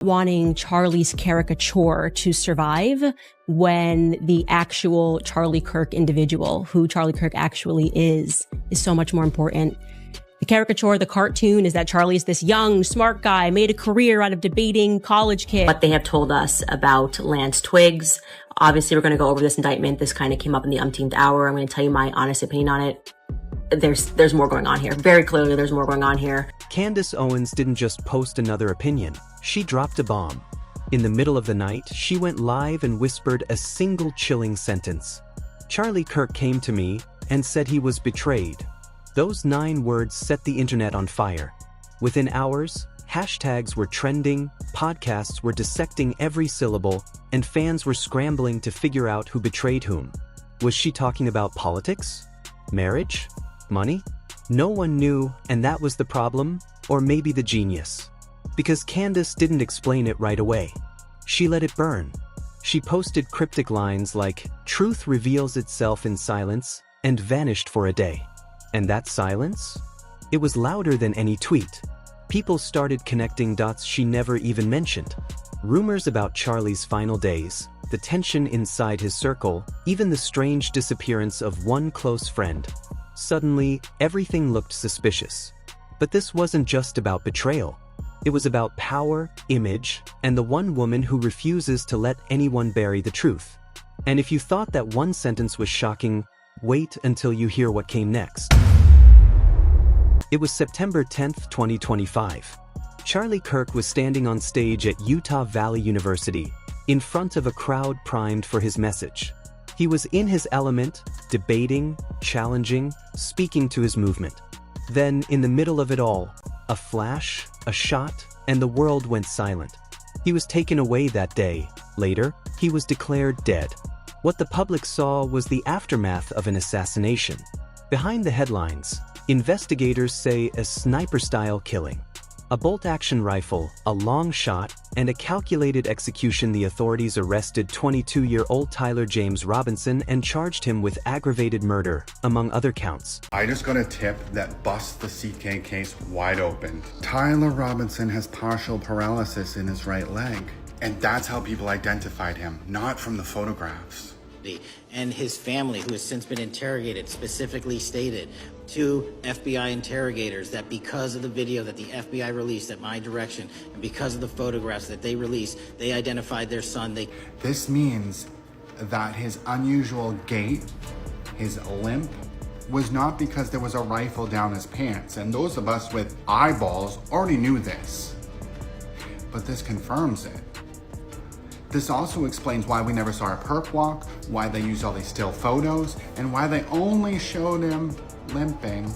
wanting Charlie's caricature to survive when the actual Charlie Kirk individual, who Charlie Kirk actually is so much more important. The caricature, the cartoon, is that Charlie's this young, smart guy, made a career out of debating college kids. What they have told us about Lance Twiggs. Obviously, we're going to go over this indictment. This kind of came up in the umpteenth hour. I'm going to tell you my honest opinion on it. There's more going on here. Very clearly, there's more going on here. Candace Owens didn't just post another opinion. She dropped a bomb. In the middle of the night, she went live and whispered a single chilling sentence. Charlie Kirk came to me and said he was betrayed. Those 9 words set the internet on fire. Within hours, hashtags were trending, podcasts were dissecting every syllable, and fans were scrambling to figure out who betrayed whom. Was she talking about politics? Marriage? Money? No one knew, and that was the problem, or maybe the genius. Because Candace didn't explain it right away. She let it burn. She posted cryptic lines like, "Truth reveals itself in silence," and vanished for a day. And that silence? It was louder than any tweet. People started connecting dots she never even mentioned. Rumors about Charlie's final days, the tension inside his circle, even the strange disappearance of one close friend. Suddenly, everything looked suspicious. But this wasn't just about betrayal. It was about power, image, and the one woman who refuses to let anyone bury the truth. And if you thought that one sentence was shocking, wait until you hear what came next. It was September 10th, 2025. Charlie Kirk was standing on stage at Utah Valley University, in front of a crowd primed for his message. He was in his element, debating, challenging, speaking to his movement. Then, in the middle of it all, a flash, a shot, and the world went silent. He was taken away that day. Later, he was declared dead. What the public saw was the aftermath of an assassination. Behind the headlines, investigators say a sniper-style killing. A bolt-action rifle, a long shot, and a calculated execution. The authorities arrested 22-year-old Tyler James Robinson and charged him with aggravated murder, among other counts. I just got a tip that busts the CK case wide open. Tyler Robinson has partial paralysis in his right leg. And that's how people identified him, not from the photographs. And his family, who has since been interrogated, specifically stated to FBI interrogators that because of the video that the FBI released at my direction, and because of the photographs that they released, they identified their son. This means that his unusual gait, his limp, was not because there was a rifle down his pants. And those of us with eyeballs already knew this. But this confirms it. This also explains why we never saw a perp walk, why they used all these still photos, and why they only showed him limping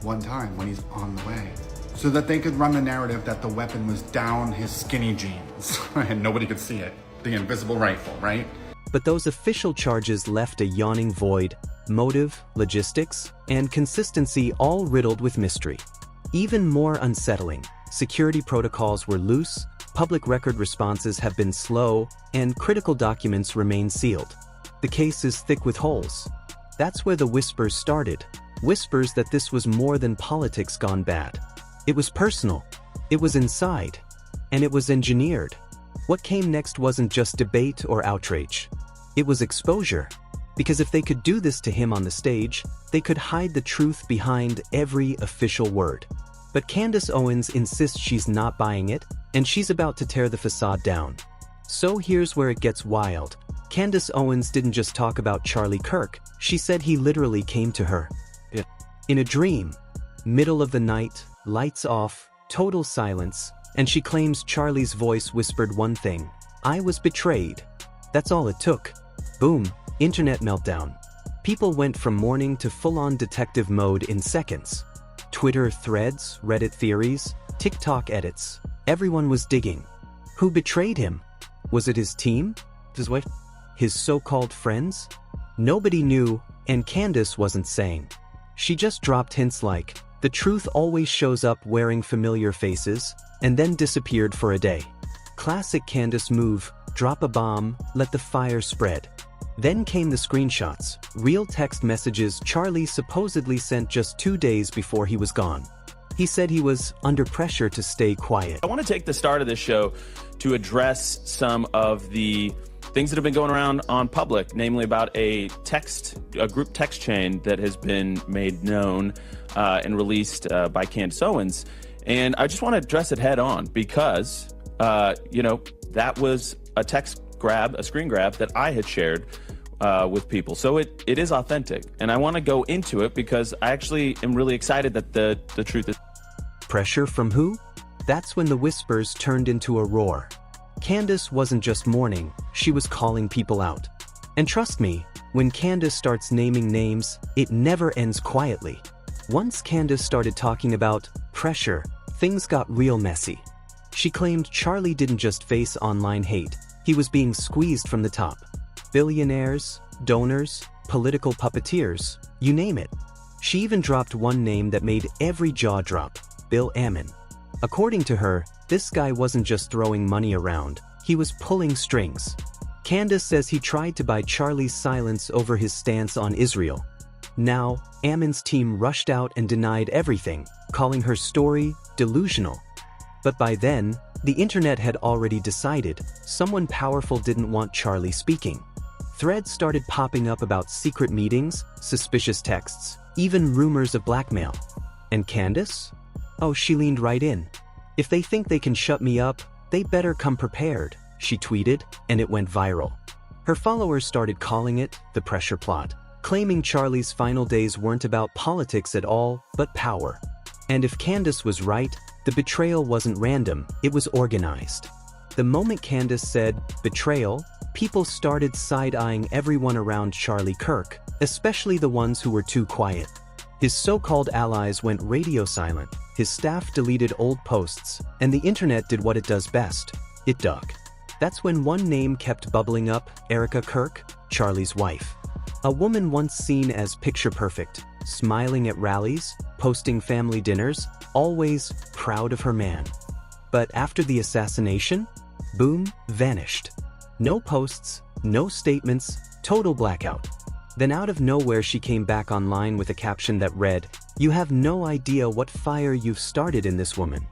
one time when he's on the way. So that they could run the narrative that the weapon was down his skinny jeans and nobody could see it. The invisible rifle, right? But those official charges left a yawning void, motive, logistics, and consistency all riddled with mystery. Even more unsettling, security protocols were loose, public record responses have been slow, and critical documents remain sealed. The case is thick with holes. That's where the whispers started. Whispers that this was more than politics gone bad. It was personal. It was inside. And it was engineered. What came next wasn't just debate or outrage. It was exposure. Because if they could do this to him on the stage, they could hide the truth behind every official word. But Candace Owens insists she's not buying it, and she's about to tear the facade down. So here's where it gets wild. Candace Owens didn't just talk about Charlie Kirk, she said he literally came to her. In a dream. Middle of the night, lights off, total silence, and she claims Charlie's voice whispered one thing: "I was betrayed." That's all it took. Boom, internet meltdown. People went from mourning to full-on detective mode in seconds. Twitter threads, Reddit theories, TikTok edits. Everyone was digging. Who betrayed him? Was it his team? His wife? His so-called friends? Nobody knew, and Candace wasn't saying. She just dropped hints like, "The truth always shows up wearing familiar faces," and then disappeared for a day. Classic Candace move, drop a bomb, let the fire spread. Then came the screenshots, real text messages Charlie supposedly sent just 2 days before he was gone. He said he was under pressure to stay quiet. I want to take the start of this show to address some of the things that have been going around on public, namely about a group text chain that has been made known and released by Candace Owens. And I just want to address it head on because, that was a screen grab that I had shared with people. So it is authentic. And I want to go into it because I actually am really excited that the truth is. Pressure from who? That's when the whispers turned into a roar. Candace wasn't just mourning, she was calling people out. And trust me, when Candace starts naming names, it never ends quietly. Once Candace started talking about pressure, things got real messy. She claimed Charlie didn't just face online hate, he was being squeezed from the top. Billionaires, donors, political puppeteers, you name it. She even dropped one name that made every jaw drop, Bill Ammon. According to her, this guy wasn't just throwing money around, he was pulling strings. Candace says he tried to buy Charlie's silence over his stance on Israel. Now, Ammon's team rushed out and denied everything, calling her story delusional. But by then, the internet had already decided someone powerful didn't want Charlie speaking. Threads started popping up about secret meetings, suspicious texts, even rumors of blackmail. And Candace? Oh, she leaned right in. If they think they can shut me up, they better come prepared, she tweeted, and it went viral. Her followers started calling it the pressure plot, claiming Charlie's final days weren't about politics at all, but power. And if Candace was right, the betrayal wasn't random, it was organized. The moment Candace said, betrayal, people started side-eyeing everyone around Charlie Kirk, especially the ones who were too quiet. His so-called allies went radio silent, his staff deleted old posts, and the internet did what it does best, it dug. That's when one name kept bubbling up, Erica Kirk, Charlie's wife. A woman once seen as picture-perfect, smiling at rallies, posting family dinners, always proud of her man. But after the assassination, boom, vanished. No posts, no statements, total blackout. Then out of nowhere she came back online with a caption that read, "You have no idea what fire you've started in this woman."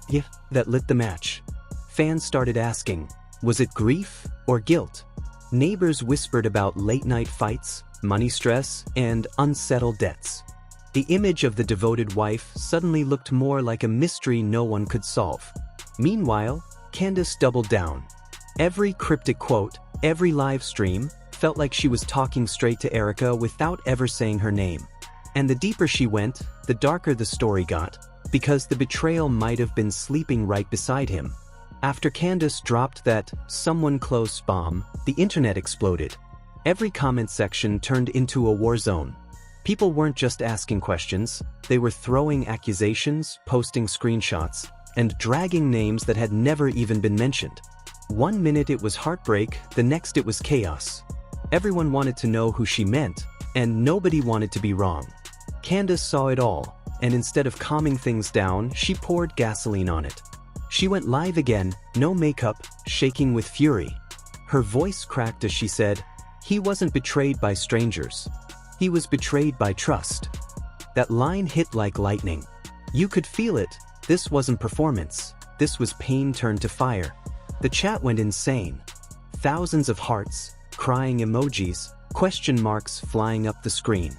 Yeah, that lit the match. Fans started asking, was it grief or guilt? Neighbors whispered about late-night fights, money stress, and unsettled debts. The image of the devoted wife suddenly looked more like a mystery no one could solve. Meanwhile, Candace doubled down. Every cryptic quote, every live stream, felt like she was talking straight to Erica without ever saying her name. And the deeper she went, the darker the story got, because the betrayal might have been sleeping right beside him. After Candace dropped that "someone close" bomb, the internet exploded. Every comment section turned into a war zone. People weren't just asking questions, they were throwing accusations, posting screenshots, and dragging names that had never even been mentioned. One minute it was heartbreak, the next it was chaos. Everyone wanted to know who she meant, and nobody wanted to be wrong. Candace saw it all, and instead of calming things down, she poured gasoline on it. She went live again, no makeup, shaking with fury. Her voice cracked as she said, "He wasn't betrayed by strangers. He was betrayed by trust." That line hit like lightning. You could feel it. This wasn't performance. This was pain turned to fire. The chat went insane. Thousands of hearts, crying emojis, question marks flying up the screen.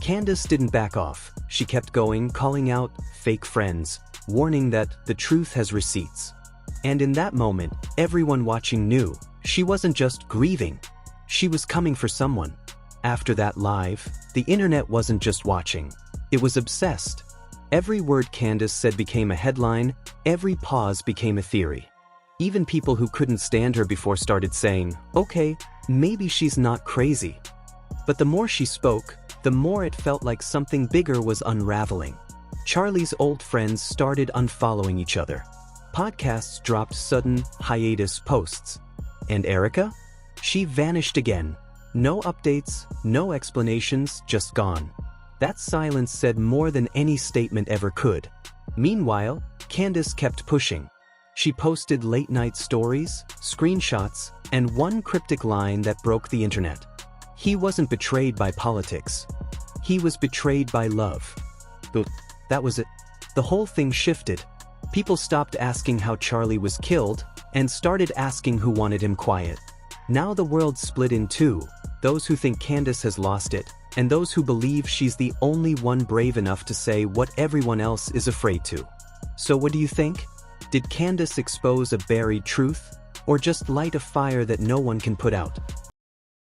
Candace didn't back off. She kept going, calling out fake friends, warning that the truth has receipts. And in that moment, everyone watching knew she wasn't just grieving. She was coming for someone. After that live, the internet wasn't just watching. It was obsessed. Every word Candace said became a headline, every pause became a theory. Even people who couldn't stand her before started saying, okay, maybe she's not crazy. But the more she spoke, the more it felt like something bigger was unraveling. Charlie's old friends started unfollowing each other. Podcasts dropped sudden hiatus posts. And Erica? She vanished again. No updates, no explanations, just gone. That silence said more than any statement ever could. Meanwhile, Candace kept pushing. She posted late-night stories, screenshots, and one cryptic line that broke the internet. He wasn't betrayed by politics. He was betrayed by love. That was it. the whole thing shifted. People stopped asking how Charlie was killed and started asking who wanted him quiet. Now the world's split in two, those who think Candace has lost it, and those who believe she's the only one brave enough to say what everyone else is afraid to. So what do you think? Did Candace expose a buried truth, or just light a fire that no one can put out?